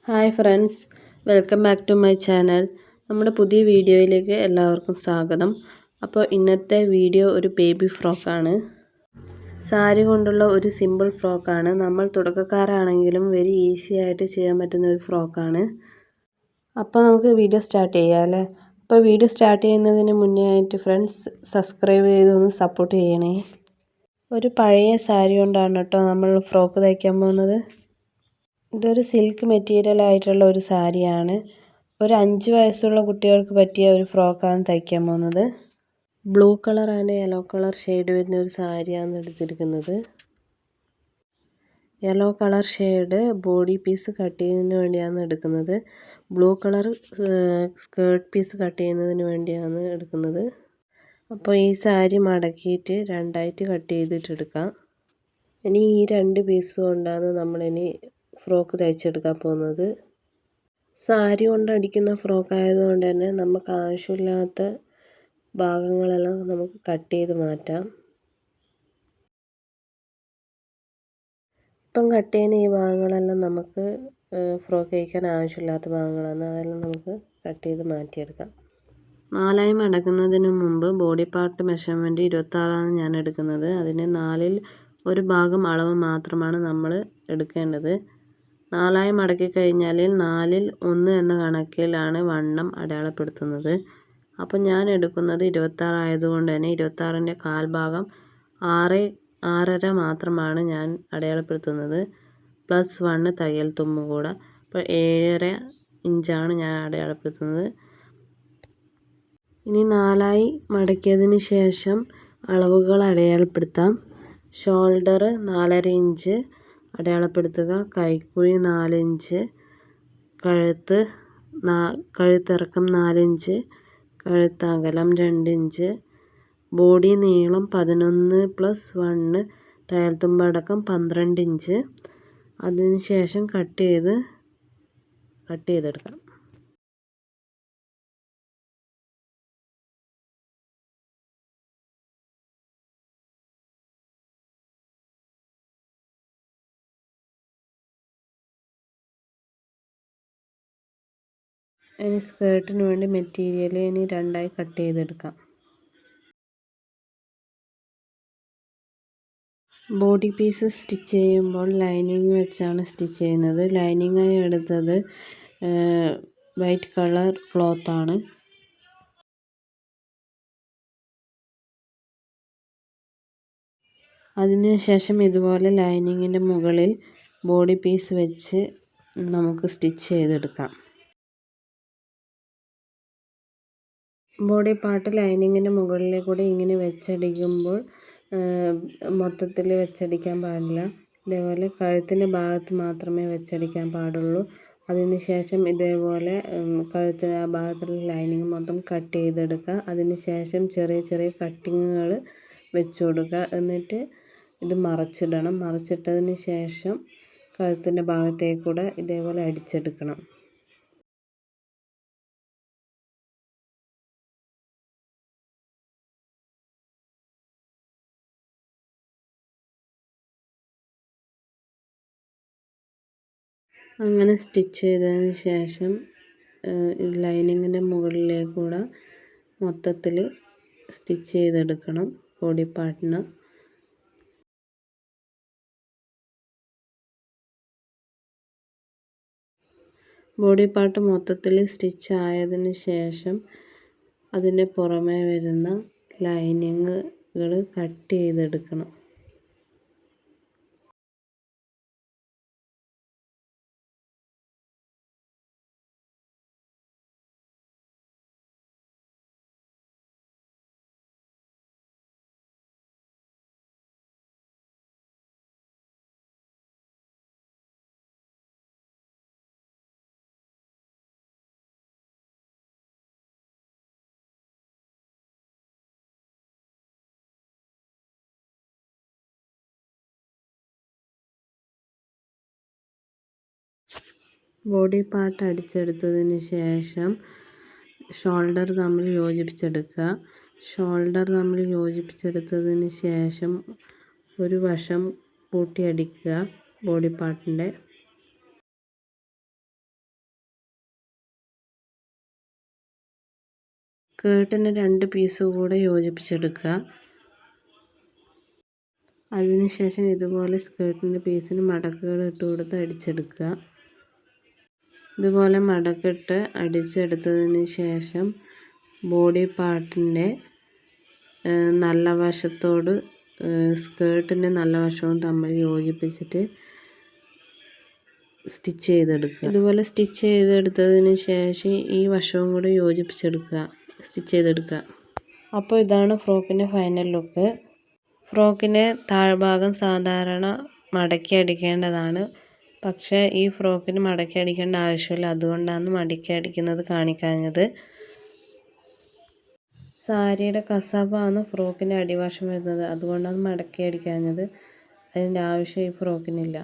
Hi friends, welcome back to my channel. നമ്മുടെ പുതിയ വീഡിയോയിലേക്ക് എല്ലാവർക്കും സ്വാഗതം. അപ്പോൾ ഇന്നത്തെ വീഡിയോ ഒരു ബേബി ഫ്രോക്കാണ്. സാരി കൊണ്ടുള്ള ഒരു സിമ്പിൾ ഫ്രോക്കാണ്. നമ്മൾ തുടക്കക്കാരാണെങ്കിലും വെരി ഈസി ആയിട്ട് ചെയ്യാൻ പറ്റുന്ന ഒരു ഫ്രോക്കാണ്. അപ്പോൾ നമുക്ക് വീഡിയോ സ്റ്റാർട്ട് ചെയ്യാം അല്ലേ? അപ്പോൾ വീഡിയോ സ്റ്റാർട്ട് ചെയ്യുന്നതിന് മുന്നേ ആയിട്ട് ഫ്രണ്ട്സ് സബ്സ്ക്രൈബ് ചെയ്തൊന്ന് സപ്പോർട്ട് ചെയ്യണേ. ഒരു പഴയ സാരി കൊണ്ടാണ് കേട്ടോ നമ്മൾ ഫ്രോക്ക് തയ്ക്കാൻ പോകുന്നത്. ഇതൊരു സിൽക്ക് മെറ്റീരിയൽ ആയിട്ടുള്ള ഒരു സാരിയാണ്. ഒരു 5 വയസ്സുള്ള കുട്ടികൾക്ക് പറ്റിയ ഒരു ഫ്രോക്കാണ് തയ്ക്കാൻ പോകുന്നത്. Blue colour and yellow colour shade വരുന്ന ഒരു സാരിയാണ് എടുത്തിരിക്കുന്നത്. Yellow colour shade body piece cut ചെയ്യുന്നതിന് വേണ്ടിയാണ് എടുക്കുന്നത്. Blue colour skirt piece cut ചെയ്യുന്നതിന് വേണ്ടിയാണ് എടുക്കുന്നത്. അപ്പോൾ ഈ സാരി മടക്കിയിട്ട് രണ്ടായിട്ട് കട്ട് ചെയ്തിട്ടെടുക്കാം. ഇനി ഈ 2 പീസ് കൊണ്ടാണ് നമ്മളിനി ഫ്രോക്ക് തയ്ച്ചെടുക്കാൻ പോകുന്നത്. സാരി കൊണ്ട് അടിക്കുന്ന ഫ്രോക്ക് ആയതുകൊണ്ട് തന്നെ നമുക്ക് ആവശ്യമില്ലാത്ത ഭാഗങ്ങളെല്ലാം നമുക്ക് കട്ട് ചെയ്ത് മാറ്റാം. ഇപ്പം കട്ട് ചെയ്യുന്ന ഈ ഭാഗങ്ങളെല്ലാം നമുക്ക് ഫ്രോക്ക് തയ്ക്കാൻ ആവശ്യമില്ലാത്ത ഭാഗങ്ങളാണ്. അതെല്ലാം നമുക്ക് കട്ട് ചെയ്ത് മാറ്റിയെടുക്കാം. 4 മടക്കുന്നതിന് മുമ്പ് ബോഡി പാർട്ട് മെഷർമെൻറ്റ് 26ആണ് ഞാൻ എടുക്കുന്നത്. അതിന് 4ൽ 1 ഭാഗം അളവ് മാത്രമാണ് നമ്മൾ എടുക്കേണ്ടത്. 4 മടക്കി കഴിഞ്ഞാൽ 4ൽ 1 എന്ന കണക്കിലാണ് വണ്ണം അടയാളപ്പെടുത്തുന്നത്. അപ്പോൾ ഞാൻ എടുക്കുന്നത് 26 ആയതുകൊണ്ട് തന്നെ 26ൻ്റെ 1/4 ഭാഗം 6.5 മാത്രമാണ് ഞാൻ അടയാളപ്പെടുത്തുന്നത്. +1 തയ്യൽ തുമ്പും കൂടെ. അപ്പോൾ 7.5 ഇഞ്ചാണ് ഞാൻ അടയാളപ്പെടുത്തുന്നത്. ഇനി 4 മടക്കിയതിന് ശേഷം അളവുകൾ അടയാളപ്പെടുത്താം. ഷോൾഡർ 4.5 ഇഞ്ച് അടയാളപ്പെടുത്തുക. കൈക്കുഴി 4 ഇഞ്ച്, കഴുത്തിറക്കം 4 ഇഞ്ച്, കഴുത്തകലം 2 ഇഞ്ച്, ബോഡി നീളം 11 + 1 തയ്യൽ തുമ്പടക്കം 12 ഇഞ്ച്. അതിനുശേഷം കട്ട് ചെയ്തെടുക്കാം. ഇനി സ്കേർട്ടിന് വേണ്ടി മെറ്റീരിയൽ ഇനി 2ആയി കട്ട് ചെയ്തെടുക്കാം. ബോഡി പീസ് സ്റ്റിച്ച് ചെയ്യുമ്പോൾ ലൈനിങ് വെച്ചാണ് സ്റ്റിച്ച് ചെയ്യുന്നത്. ലൈനിങ്ങായി എടുത്തത് വൈറ്റ് കളർ ക്ലോത്താണ്. അതിനുശേഷം ഇതുപോലെ ലൈനിങ്ങിൻ്റെ മുകളിൽ ബോഡി പീസ് വെച്ച് നമുക്ക് സ്റ്റിച്ച് ചെയ്തെടുക്കാം. ബോഡി പാർട്ട് ലൈനിങ്ങിൻ്റെ മുകളിലേക്കൂടെ ഇങ്ങനെ വെച്ചടിക്കുമ്പോൾ മൊത്തത്തിൽ വെച്ചടിക്കാൻ പാടില്ല. ഇതേപോലെ കഴുത്തിൻ്റെ ഭാഗത്ത് മാത്രമേ വെച്ചടിക്കാൻ പാടുള്ളൂ. അതിനുശേഷം ഇതേപോലെ കഴുത്തിൻ്റെ ആ ഭാഗത്തുള്ള ലൈനിങ് മൊത്തം കട്ട് ചെയ്തെടുക്കുക. അതിനുശേഷം ചെറിയ ചെറിയ കട്ടിങ്ങുകൾ വെച്ച് കൊടുക്കുക. എന്നിട്ട് ഇത് മറച്ചിടണം. മറച്ചിട്ടതിന് ശേഷം കഴുത്തിൻ്റെ ഭാഗത്തേക്കൂടെ ഇതേപോലെ അടിച്ചെടുക്കണം. അങ്ങനെ സ്റ്റിച്ച് ചെയ്തതിന് ശേഷം ലൈനിങ്ങിൻ്റെ മുകളിലേക്കൂടെ മൊത്തത്തിൽ സ്റ്റിച്ച് ചെയ്തെടുക്കണം ബോഡി പാർട്ടിന്. ബോഡി പാർട്ട് മൊത്തത്തിൽ സ്റ്റിച്ച് ആയതിന് ശേഷം അതിൻ്റെ പുറമേ വരുന്ന ലൈനിങ്ങുകൾ കട്ട് ചെയ്തെടുക്കണം. ബോഡി പാർട്ട് അടിച്ചെടുത്തതിന് ശേഷം ഷോൾഡർ നമ്മൾ യോജിപ്പിച്ചെടുത്തതിന് ശേഷം ഒരു വശം കൂട്ടി അടിക്കുക ബോഡി പാർട്ടിൻ്റെ. സ്കേർട്ടിന് 2 പീസ് കൂടെ യോജിപ്പിച്ചെടുക്കുക. അതിനുശേഷം ഇതുപോലെ സ്കേർട്ടിൻ്റെ പീസിന് മടക്കുകൾ ഇട്ട് കൊടുത്ത് അടിച്ചെടുക്കുക. ഇതുപോലെ മടക്കിട്ട് അടിച്ചെടുത്തതിന് ശേഷം ബോഡി പാർട്ടിൻ്റെ നല്ല വശത്തോട് സ്കേർട്ടിൻ്റെ നല്ല വശവും തമ്മിൽ യോജിപ്പിച്ചിട്ട് സ്റ്റിച്ച് ചെയ്തെടുക്കുക. ഇതുപോലെ സ്റ്റിച്ച് ചെയ്തെടുത്തതിന് ശേഷം ഈ വശവും കൂടി യോജിപ്പിച്ചെടുക്കുക, സ്റ്റിച്ച് ചെയ്തെടുക്കുക. അപ്പോൾ ഇതാണ് ഫ്രോക്കിൻ്റെ ഫൈനൽ ലുക്ക്. ഫ്രോക്കിൻ്റെ താഴ്ഭാഗം സാധാരണ മടക്കി അടിക്കേണ്ടതാണ്. പക്ഷേ ഈ ഫ്രോക്കിന് മടക്കി അടിക്കേണ്ട ആവശ്യമില്ല. അതുകൊണ്ടാണ് മടക്കി അടിക്കുന്നത് കാണിക്കാഞ്ഞത്. സാരിയുടെ കസവാണ് ഫ്രോക്കിൻ്റെ അടിവശം വരുന്നത്. അതുകൊണ്ടാണ് മടക്കി അടിക്കാഞ്ഞത്. അതിൻ്റെ ആവശ്യം ഈ ഫ്രോക്കിനില്ല.